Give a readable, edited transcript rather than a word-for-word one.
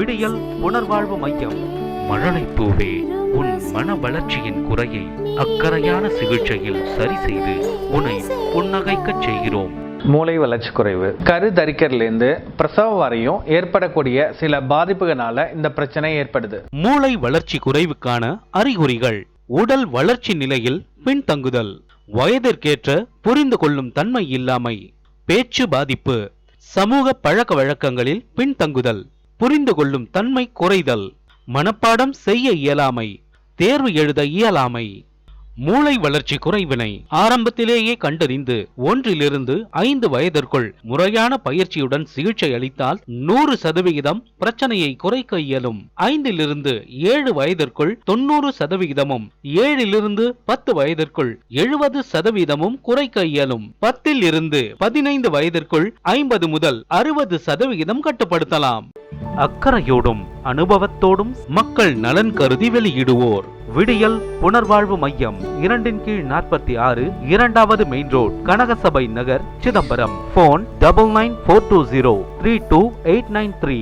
விடியல் புனர்வாழ்வு மையம். மழலைப்பூவே, உன் மன வளர்ச்சியின் குறையை அக்கறையான சிகிச்சையில் சரி செய்து உன்னை புன்னகைக்கச் செய்கிறோம். மூளை வளர்ச்சி குறைவு, கருத்தரிக்கிறதுலேருந்து பிரசவம் வரையும் ஏற்படக்கூடிய சில பாதிப்புகளால இந்த பிரச்சனை ஏற்படுது. மூளை வளர்ச்சி குறைவுக்கான அறிகுறிகள்: உடல் வளர்ச்சி நிலையில் பின்தங்குதல், வயதிற்கேற்ற புரிந்து கொள்ளும் தன்மை இல்லாமை, பேச்சு பாதிப்பு, சமூக பழக்க வழக்கங்களில் பின்தங்குதல், புரிந்து கொள்ளும் தன்மை குறைதல், மனப்பாடம் செய்ய இயலாமை, தேர்வு எழுத இயலாமை. மூளை வளர்ச்சி குறைவினை ஆரம்பத்திலேயே கண்டறிந்து 1 to 5 வயதிற்குள் முறையான பயிற்சியுடன் சிகிச்சை அளித்தால் 100% பிரச்சனையை குறைக்க இயலும். 5 to 7 வயதிற்குள் 90%, 7 to 10 வயதிற்குள் 70% குறைக்க இயலும். 10 to 15 வயதிற்குள் 50 முதல் 60% கட்டுப்படுத்தலாம். அக்கறையோடும் அனுபவத்தோடும் மக்கள் நலன் கருதி வெளியிடுவோர் விடியல் புனர்வாழ்வு மையம், 2/46, 2வது மெயின் ரோட், கனகசபை நகர், சிதம்பரம். போன் 9942032893.